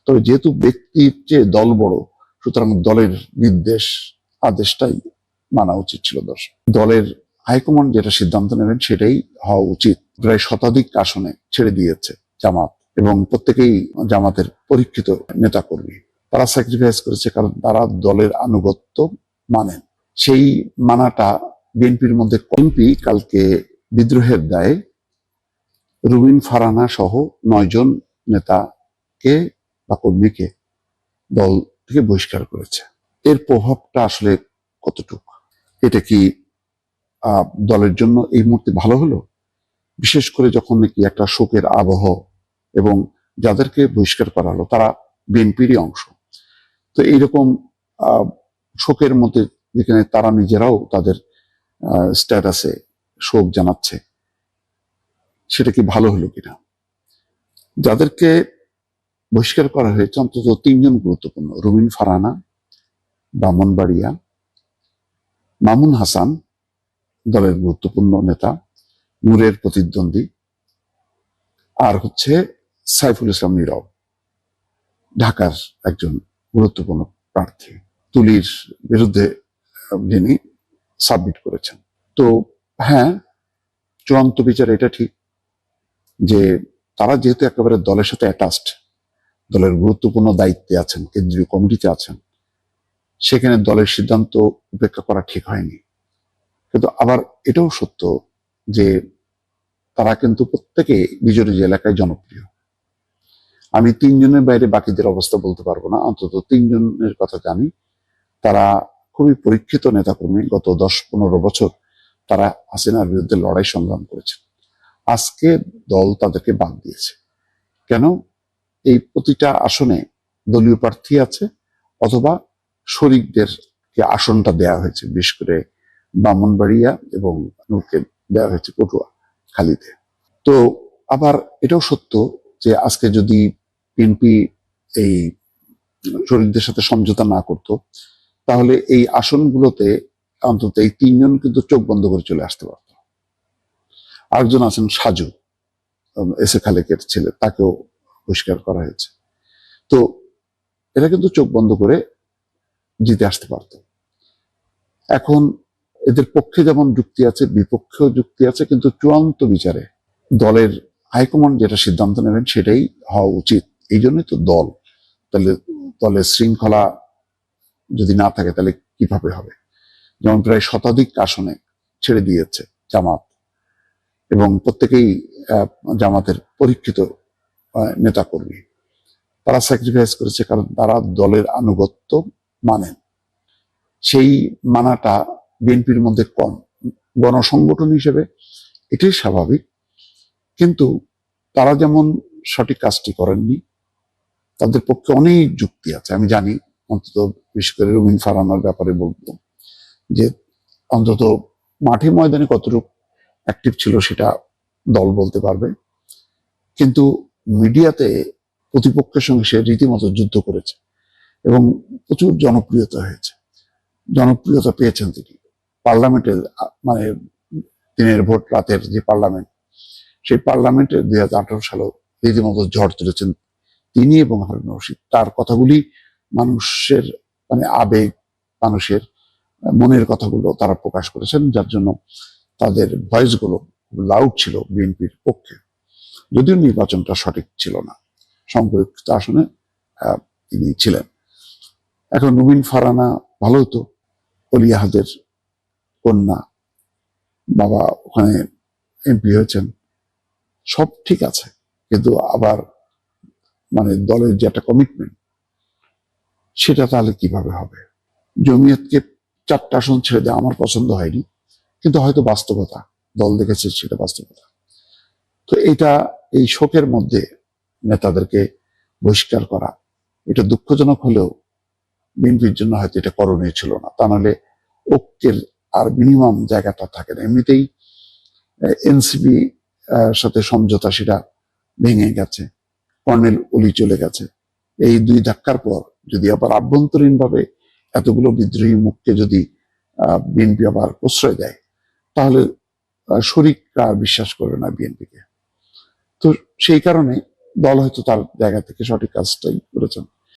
তবে যেহেতু ব্যক্তির চেয়ে দল বড়, সুতরাং দলের নির্দেশ আদেশটাই মানা উচিত ছিল। দলের হাইকমান্ড যেটা সিদ্ধান্ত নেবেন সেটাই হওয়া উচিত। প্রায় শতাধিক আসনে ছেড়ে দিয়েছে জামাত, এবং প্রত্যেকেই জামাতের পরীক্ষিত নেতাকর্মী। তারা স্যাক্রিফাইস করেছে কারণ তারা দলের আনুগত্য মানেন। সেই মানাটা বিএনপির মধ্যে এমপি কালকে বিদ্রোহের দায়ে রুবিন ফারহানা সহ 9 জন নেতাকে বা কর্মীকে দল থেকে বহিষ্কার করেছে। এর প্রভাবটা আসলে কতটুকু? এটা কি দলের জন্য এই মুহূর্তে ভালো হলো? বিশেষ করে যখন নাকি একটা শোকের আবহ, এবং যাদেরকে বহিষ্কার করা হলো তারা বিএনপিরই অংশ। তো এইরকম শোকের মধ্যে যেখানে তারা নিজেরাও তাদের স্ট্যাটাসে শোক জানাচ্ছে, সেটা কি ভালো হলো কিনা? যাদেরকে বহিষ্কার করা হয়েছে অন্তত 3 জন গুরুত্বপূর্ণ: রুবিন ফারহানা, ব্রাহ্মণবাড়িয়া, মামুন হাসান দলের গুরুত্বপূর্ণ নেতা, নূরের প্রতিদ্বন্দ্বী, আর হচ্ছে সাইফুল ইসলাম নীরব, ঢাকার একজন গুরুত্বপূর্ণ প্রার্থী, তুলির বিরুদ্ধে যিনি সাবমিট করেছেন। তো হ্যাঁ, চূড়ান্ত বিচার এটা ঠিক যে তারা যেহেতু একেবারে দলের সাথে অ্যাটাচড, দলের গুরুত্বপূর্ণ দায়িত্বে আছেন, কেন্দ্রীয় কমিটিতে আছেন, সেখানে দলের সিদ্ধান্ত উপেক্ষা করা ঠিক হয়নি। কিন্তু আবার এটাও সত্য যে তারা কিন্তু প্রত্যেকে নিজ নিজ এলাকায় জনপ্রিয়। আমি 3 জনের বাইরে বাকিদের অবস্থা বলতে পারবো না, অন্তত 3 জনের কথা জানি। তারা খুবই পরীক্ষিত নেতাকর্মী। গত 10-15 বছর তারা হাসিনার বিরুদ্ধে লড়াই সংগ্রাম করেছে। আজকে দল তাদেরকে বাদ দিয়েছে কেন? এই প্রতিটা আসনে দলীয় প্রার্থী আছে, অথবা শরিকদেরকে আসনটা দেয়া হয়েছে। বিশেষ করে ব্রাহ্মণবাড়িয়া এবং নূরকে দেওয়া হয়েছে পটুয়াখালীতে। তো আবার এটাও সত্য যে আজকে যদি বিএনপি এই শরিকদের সাথে সমঝোতা না করত, তাহলে এই আসনগুলোতে অন্তত এই 3 জন কিন্তু চোখ বন্ধ করে চলে আসতে পারত। আরেকজন আছেন সাজু, এস এ খালেকের ছেলে, তাকেও বহিষ্কার করা হয়েছে। তো এরা কিন্তু চোখ বন্ধ করে জিতে আসতে পারত। এখন এদের পক্ষে যেমন যুক্তি আছে, বিপক্ষেও যুক্তি আছে, কিন্তু চূড়ান্ত বিচারে দলের হাইকমান্ড যেটা সিদ্ধান্ত নেবেন সেটাই হওয়া উচিত। এই জন্যই তো দল। তাহলে দলের শৃঙ্খলা যদি না থাকে তাহলে কিভাবে হবে? যেমন প্রায় শতাধিক আসনে ছেড়ে দিয়েছে জামাত, এবং প্রত্যেকেই জামাতের পরীক্ষিত নেতাকর্মী। তারা স্যাক্রিফাইস করেছে কারণ তারা দলের আনুগত্য মানেন। সেই মানাটা বিএনপির মধ্যে কম। গণসংগঠন হিসেবে এটাই স্বাভাবিক, কিন্তু তারা যেমন সঠিক কাজটি করেননি, তাদের পক্ষে অনেক যুক্তি আছে। আমি জানি, অন্তত বিশেষ করে রুবিন ফারহানার ব্যাপারে বলবো যে অন্তত মাঠে ময়দানে কতটুকু অ্যাক্টিভ ছিল সেটা দল বলতে পারবে, কিন্তু মিডিয়াতে প্রতিপক্ষের সঙ্গে সে রীতিমতো যুদ্ধ করেছে এবং প্রচুর জনপ্রিয়তা হয়েছে। জনপ্রিয়তা পেয়েছেন তিনি পার্লামেন্টের, মানে দিনের ভোট রাতের যে পার্লামেন্ট, সেই পার্লামেন্টে 2018 সালে রীতিমতো ঝড় তুলেছেন তিনি এবং হারুন রশিদ। তার কথাগুলি মানুষের, মানে আবেগ, মানুষের মনের কথাগুলো তারা প্রকাশ করেছেন, যার জন্য তাদের ভয়েসগুলো লাউড ছিল বিএনপির পক্ষে। যদিও নির্বাচনটা সঠিক ছিল না, সংরক্ষিত আসনে তিনি ছিলেন। এখন রুবিন ফারহানা ভালো হতো, অলি আহাদের কন্যা, বাবা ওখানে এমপি হয়েছেন, সব ঠিক আছে, কিন্তু আবার মানে দলের যে একটা কমিটমেন্ট, সেটা তাহলে কিভাবে হবে? জমিয়তকে 4টা আসন ছেড়ে দেওয়া আমার পছন্দ হয়নি, কিন্তু হয়তো বাস্তবতা, দল দেখেছে সেটা বাস্তবতা। তো এটা, এই শোকের মধ্যে নেতাদেরকে বহিষ্কার করা, এটা দুঃখজনক হলেও বিএনপির জন্য হয়তো এটা করণীয় ছিল না। তা নাহলে ঐক্যের আর মিনিমাম জায়গাটা থাকে না। এমনিতেই এনসিপি সাথে সমঝোতা সেটা ভেঙে গেছে, কর্নেল অলি চলে গেছে। এই 2 ধাক্কার পর যদি আবার আভ্যন্তরীণ ভাবে এতগুলো বিদ্রোহী মুখকে যদি বিএনপি আবার প্রশ্রয় দেয়, তাহলে শরিকরা আর বিশ্বাস করবে না বিএনপিকে। তো সেই কারণে দল হয়তো তার জায়গা থেকে সঠিক কাজটাই করে করেছেন।